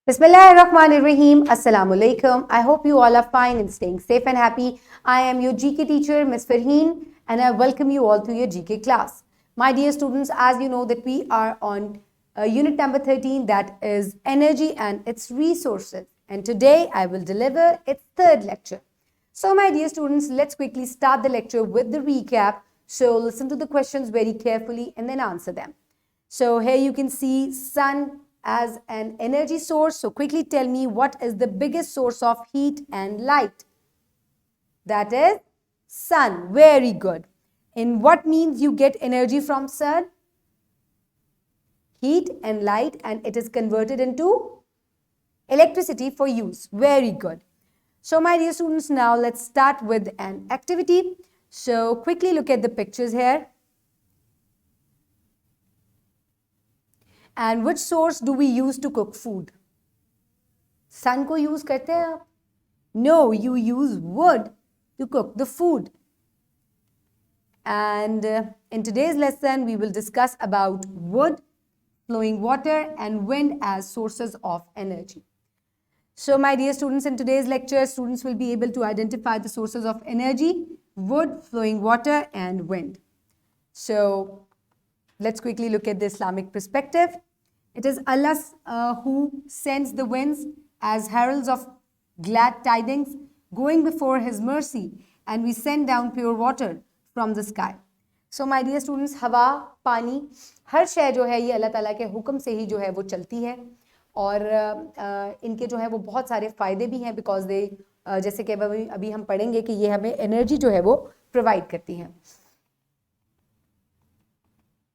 Bismillahirrahmanirrahim. Assalamu alaikum. I hope you all are fine and staying safe and happy. I am your GK teacher, Ms. Farheen, and I welcome you all to your GK class. My dear students, as you know that we are on unit number 13, that is energy and its resources. And today I will deliver its third lecture. So my dear students, let's quickly start the lecture with the recap. So listen to the questions very carefully and then answer them. So here you can see sun as an energy source. So quickly tell me, what is the biggest source of heat and light? That is sun. Very good. In what means you get energy from sun? Heat and light, and it is converted into electricity for use. Very good. So my dear students, now let's start with an activity. So quickly look at the pictures here. And which source do we use to cook food? Sun को use करते हैं आप? No, you use wood to cook the food. And in today's lesson, we will discuss about wood, flowing water, and wind as sources of energy. So my dear students, in today's lecture, students will be able to identify the sources of energy: wood, flowing water, and wind. So let's quickly look at the Islamic perspective. It is Allah who sends the winds as heralds of glad tidings, going before His mercy, and we send down pure water from the sky. So my dear students, हवा, पानी, हर शय जो है ये अल्लाह ताला के हुक्म से ही जो है वो चलती है, और इनके जो है वो बहुत सारे फ़ायदे भी हैं, बिकॉज दे जैसे कि अभी हम पढ़ेंगे कि ये हमें एनर्जी जो है वो प्रोवाइड करती हैं.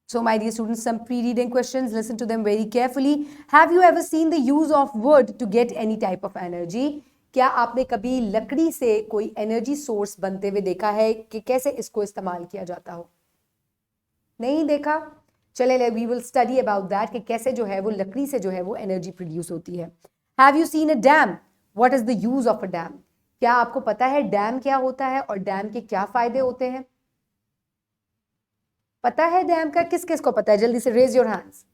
So my dear students, some pre-reading questions, listen to them very carefully. Have you ever seen the use of wood to get any type of energy? क्या आपने कभी लकड़ी से कोई एनर्जी सोर्स बनते हुए देखा है कि कैसे इसको इस्तेमाल किया जाता हो? नहीं देखा? चले, we will study about that कि कैसे जो है वो लकड़ी से जो है वो एनर्जी प्रोड्यूस होती है. Have you seen a dam? What is the use of a dam? क्या आपको पता है डैम क्या होता है और डैम के क्या फायदे होते हैं? पता है डैम का? किस किस को पता है? जल्दी से रेज योर हैंड्स.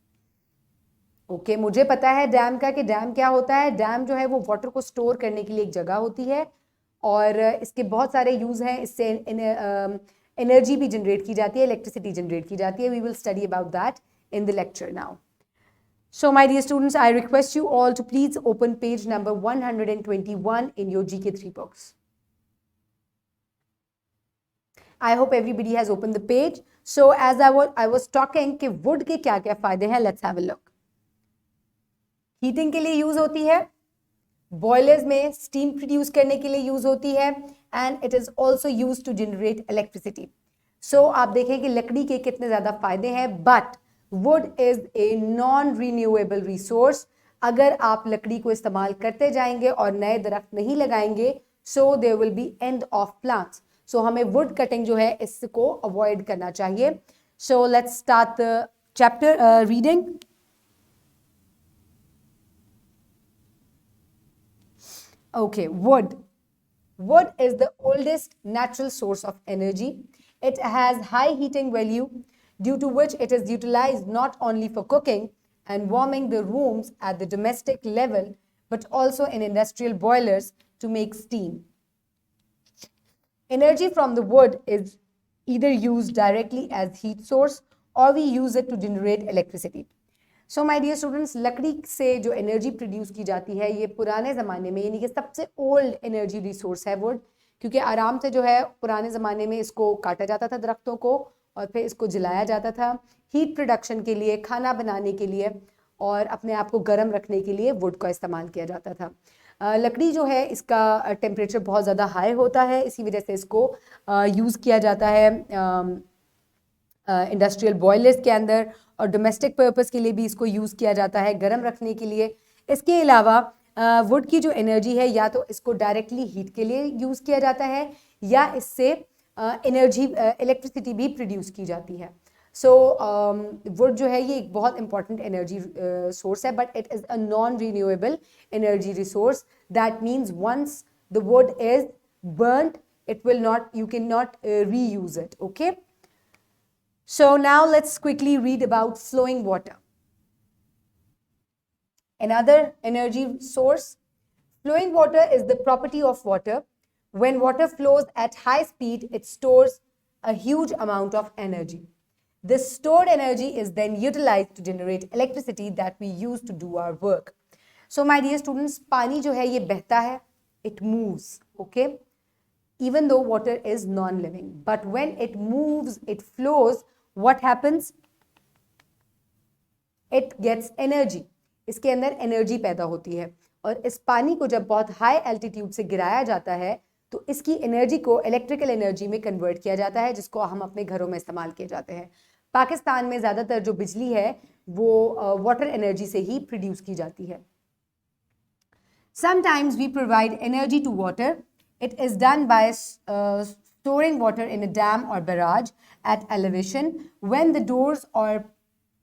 ओके, मुझे पता है डैम का कि डैम क्या होता है. डैम जो है वो वाटर को स्टोर करने के लिए एक जगह होती है, और इसके बहुत सारे यूज हैं. इससे एनर्जी भी जनरेट की जाती है, इलेक्ट्रिसिटी जनरेट की जाती है. We will study about that in the lecture now. So my dear students, I request you all to please open page number 121 in your GK3 books. I hope everybody has opened the page. So as I was talking कि wood के क्या क्या फायदे हैं, let's have a look. Heating के लिए use होती है, बॉयलर्स में स्टीम प्रोड्यूस करने के लिए यूज होती है, and it is also use to generate electricity. So आप देखें कि लकड़ी के कितने ज्यादा फायदे हैं, but wood is a non renewable resource. अगर आप लकड़ी को इस्तेमाल करते जाएंगे और नए दरख्त नहीं लगाएंगे, so there will be end of plants. So हमें वुड कटिंग जो है इसको अवॉइड करना चाहिए. So let's start the chapter reading. Okay, wood. Wood is the oldest natural source of energy. It has high heating value, due to which it is utilized not only for cooking and warming the rooms at the domestic level, but also in industrial boilers to make steam. Energy from the wood is either used directly as heat source, or we use it to generate electricity. So my dear students, लकड़ी से जो energy produce की जाती है ये पुराने ज़माने में, यानी कि सबसे ओल्ड एनर्जी रिसोर्स है वुड, क्योंकि आराम से जो है पुराने ज़माने में इसको काटा जाता था दरख्तों को, और फिर इसको जलाया जाता था हीट प्रोडक्शन के लिए, खाना बनाने के लिए, और अपने आप को गर्म रखने के लिए वुड का इस्तेमाल किया जाता था. लकड़ी जो है इसका टेम्परेचर बहुत ज़्यादा हाई होता है, इसी वजह से इसको यूज़ किया जाता है इंडस्ट्रियल बॉयलर्स के अंदर, और डोमेस्टिक पर्पस के लिए भी इसको यूज़ किया जाता है गर्म रखने के लिए. इसके अलावा वुड की जो एनर्जी है, या तो इसको डायरेक्टली हीट के लिए यूज़ किया जाता है, या इससे एनर्जी इलेक्ट्रिसिटी भी प्रोड्यूस की जाती है. सो वुड जो है ये एक बहुत इंपॉर्टेंट एनर्जी सोर्स है, but it is a non renewable energy resource. That means once the wood is burned, it will not, you cannot reuse it. Okay. So now let's quickly read about flowing water. Another energy source. Flowing water is the property of water. When water flows at high speed, it stores a huge amount of energy. This stored energy is then utilized to generate electricity that we use to do our work. So my dear students, पानी जो है ये बहता है, it moves, okay? Even though water is non-living. But when it moves, it flows, what happens? It gets energy. इसके अंदर energy पैदा होती है और इस पानी को जब बहुत हाई एल्टीट्यूड से गिराया जाता है तो इसकी एनर्जी को इलेक्ट्रिकल एनर्जी में कन्वर्ट किया जाता है, जिसको हम अपने घरों में इस्तेमाल किए जाते हैं. पाकिस्तान में ज़्यादातर जो बिजली है वो वाटर एनर्जी से ही प्रोड्यूस की जाती है. Sometimes we provide energy to water. It is done by storing water in a dam or barrage at elevation. When the doors or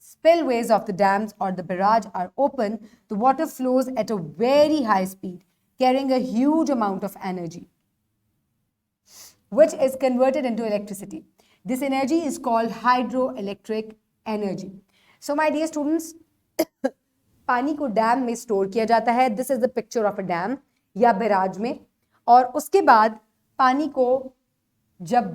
spillways of the dams or the barrage are open, the water flows at a very high speed, carrying a huge amount of energy, which is converted into electricity. This energy is called hydroelectric energy. So my dear students, पानी को dam में store किया जाता है. This is the picture of a dam या barrage में. और उसके बाद पानी को जब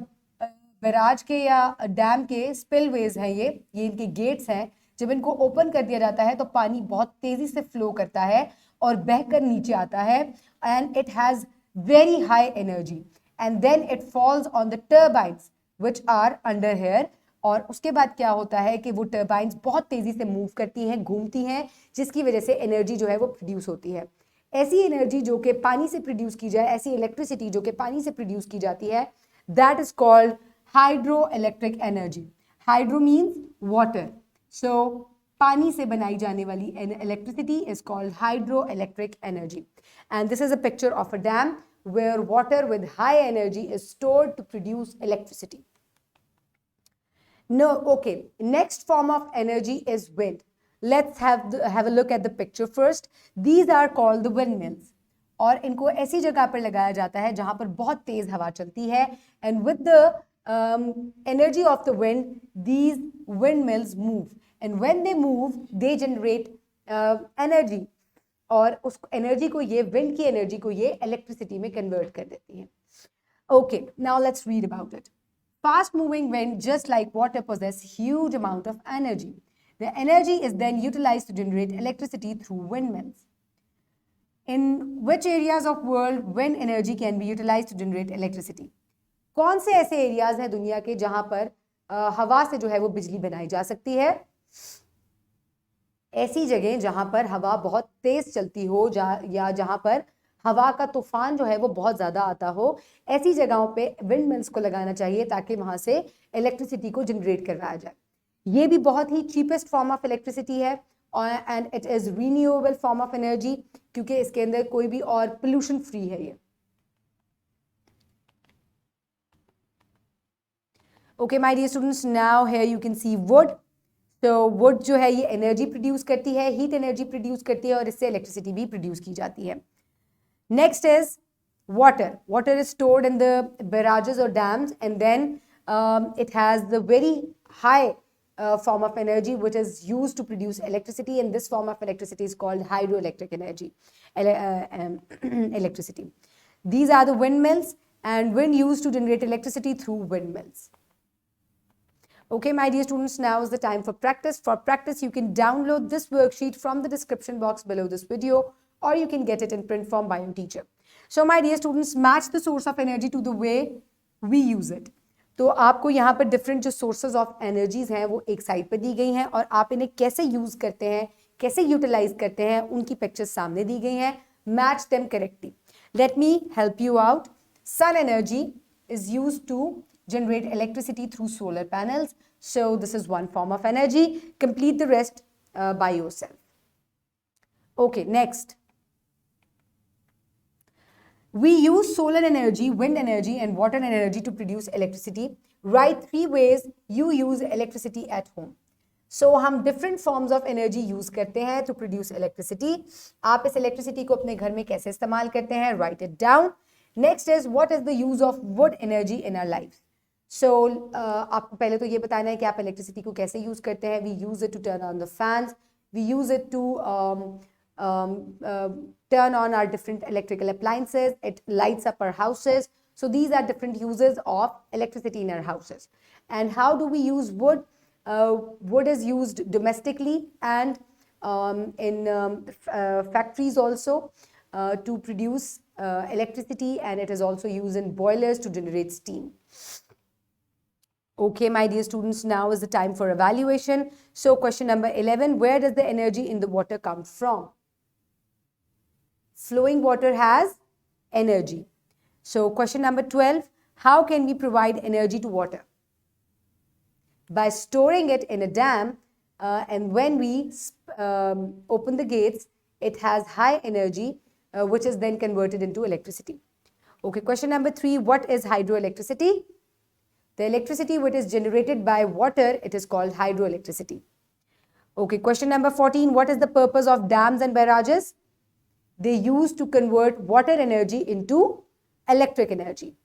बैराज के या डैम के स्पिलवेज हैं, ये इनके गेट्स हैं, जब इनको ओपन कर दिया जाता है तो पानी बहुत तेजी से फ्लो करता है और बहकर नीचे आता है. And it has very high energy and then it falls on the turbines which are under here. और उसके बाद क्या होता है कि वो टर्बाइन्स बहुत तेजी से मूव करती हैं, घूमती हैं, जिसकी वजह से एनर्जी जो है वो प्रोड्यूस होती है. ऐसी एनर्जी जो कि पानी से प्रोड्यूस की जाए, ऐसी इलेक्ट्रिसिटी जो कि पानी से प्रोड्यूस की जाती है, that is called hydro electric energy. Hydro means water, so पानी से बनाई जाने वाली electricity is called hydro electric energy. And this is a picture of a dam where water with high energy is stored to produce electricity. No, okay. Next form of energy is wind. Let's have a look at the picture first. These are called the windmills. और इनको ऐसी जगह पर लगाया जाता है जहां पर बहुत तेज हवा चलती है. And with the energy of the wind, these windmills move. And when they move, they generate energy. और उस एनर्जी को ये विंड की एनर्जी को ये इलेक्ट्रिसिटी में कन्वर्ट कर देती है. Okay, now let's read about it. Fast-moving wind, just like water, possess huge amount of energy. The energy is then utilized to generate electricity through windmills. In which areas of world wind energy can be utilized to generate electricity? कौन से ऐसे areas हैं दुनिया के जहां पर हवा से जो है वो बिजली बनाई जा सकती है? ऐसी जगह जहां पर हवा बहुत तेज चलती हो या जहां पर हवा का तूफान जो है वो बहुत ज़्यादा आता हो, ऐसी जगहों पे विंड मिल्स को लगाना चाहिए ताकि वहाँ से इलेक्ट्रिसिटी को जनरेट करवाया जाए. ये भी बहुत ही चीपेस्ट फॉर्म ऑफ इलेक्ट्रिसिटी है and it is renewable form of energy, क्योंकि इसके अंदर कोई भी और पोल्यूशन फ्री है ये. Okay my dear students, now here you can see wood. तो वुड जो है ये एनर्जी प्रोड्यूस करती है, हीट एनर्जी प्रोड्यूस करती है और इससे इलेक्ट्रिसिटी भी प्रोड्यूस की जाती है. Next is water. Water is stored in the barrages or dams, and then it has the very high form of energy which is used to produce electricity, and this form of electricity is called hydroelectric energy, electricity. These are the windmills, and wind used to generate electricity through windmills. Okay, my dear students, now is the time for practice. For practice, you can download this worksheet from the description box below this video, or you can get it in print form by your teacher. So my dear students, match the source of energy to the way we use it. तो आपको यहाँ पर different जो sources of energies हैं वो एक side पर दी गई हैं और आप इन्हें कैसे यूज करते हैं, कैसे यूटिलाइज करते हैं, उनकी पिक्चर्स सामने दी गई हैं. Match them correctly. Let me help you out. Sun energy is used to generate electricity through solar panels. So this is one form of energy. Complete the rest by yourself. Okay, next. We use solar energy, wind energy and water energy to produce electricity. Write 3 ways you use electricity at home. So हम different forms of energy use करते हैं to produce electricity. आप इस electricity को अपने घर में कैसे इस्तेमाल करते हैं? Write it down. Next is what is the use of wood energy in our lives. So आपको पहले तो ये बताना है कि आप electricity को कैसे use करते हैं. We use it to turn on the fans. We use it to turn on our different electrical appliances. It lights up our houses. So these are different uses of electricity in our houses. And how do we use wood? Wood is used domestically and in factories also to produce electricity, and it is also used in boilers to generate steam. Okay, my dear students, now is the time for evaluation. So question number 11, where does the energy in the water come from? Flowing water has energy. So question number 12, how can we provide energy to water? By storing it in a dam, and when we open the gates, it has high energy, which is then converted into electricity. Okay, question number 3, what is hydroelectricity? The electricity which is generated by water, it is called hydroelectricity. Okay, question number 14, what is the purpose of dams and barrages? They use to convert water energy into electric energy.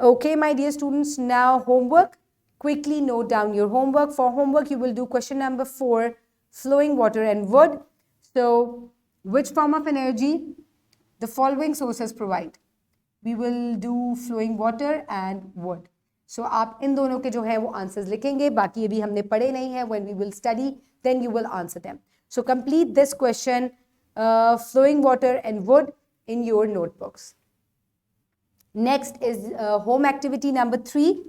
Okay, my dear students, now homework. Quickly note down your homework. For homework, you will do question number 4, flowing water and wood. So, which form of energy the following sources provide? We will do flowing water and wood. So, आप इन दोनों के जो है वो answers लिखेंगे. बाकी अभी हमने पढ़े नहीं है. When we will study, then you will answer them. So, complete this question, flowing water and wood, in your notebooks. Next is home activity number 3.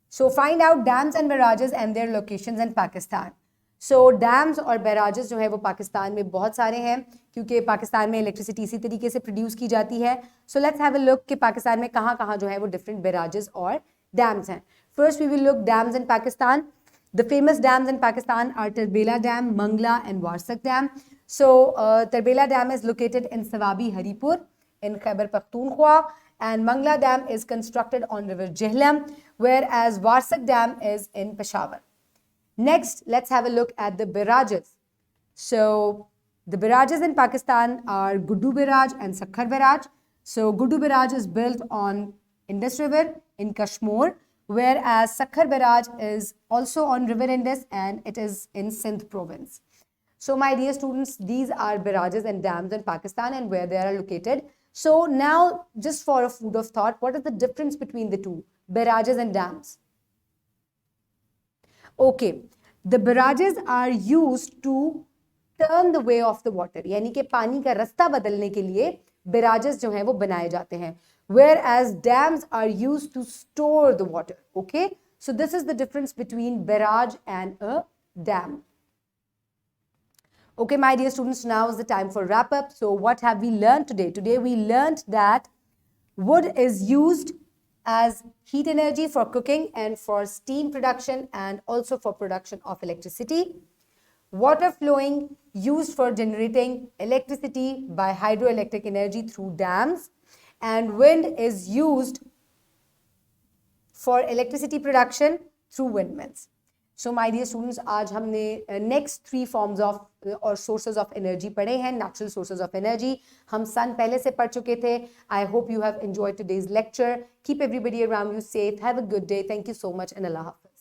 So find out dams and barrages and their locations in Pakistan. So dams और barrages जो है वो पाकिस्तान में बहुत सारे हैं क्योंकि पाकिस्तान में इलेक्ट्रिसिटी इसी तरीके से प्रोड्यूस की जाती है. So let's have a look कि पाकिस्तान में कहाँ जो है वो different barrages और dams हैं. First we will look dams in Pakistan. The famous dams in Pakistan are Tarbela Dam, Mangla and Warsak Dam. So Tarbela Dam is located in Sawabi Haripur in Khyber Pakhtunkhwa, and Mangla Dam is constructed on river Jhelum, whereas Warsak Dam is in Peshawar. Next, let's have a look at the barrages. So the barrages in Pakistan are Guddu Barrage and Sakhar Barrage. So Guddu Barrage is built on Indus River in Kashmir, whereas Sakhar Barrage is also on river Indus and it is in Sindh province. So my dear students, these are barrages and dams in Pakistan and where they are located. So now, just for a food of thought, what is the difference between the two, barrages and dams? Okay, the barrages are used to turn the way of the water, यानी कि पानी का रास्ता बदलने के लिए barrages जो हैं वो बनाए जाते हैं, whereas dams are used to store the water. Okay, so this is the difference between barrage and a dam. Okay, my dear students, now is the time for wrap up. So what have we learned today? Today we learned that wood is used as heat energy for cooking and for steam production and also for production of electricity. Water flowing used for generating electricity by hydroelectric energy through dams, and wind is used for electricity production through windmills. So my dear students, आज हमने next 3 forms of or sources of energy पढ़े हैं, natural sources of energy. हम sun पहले से पढ़ चुके थे. I hope you have enjoyed today's lecture. Keep everybody around you safe. Have a good day. Thank you so much and Allah Hafiz.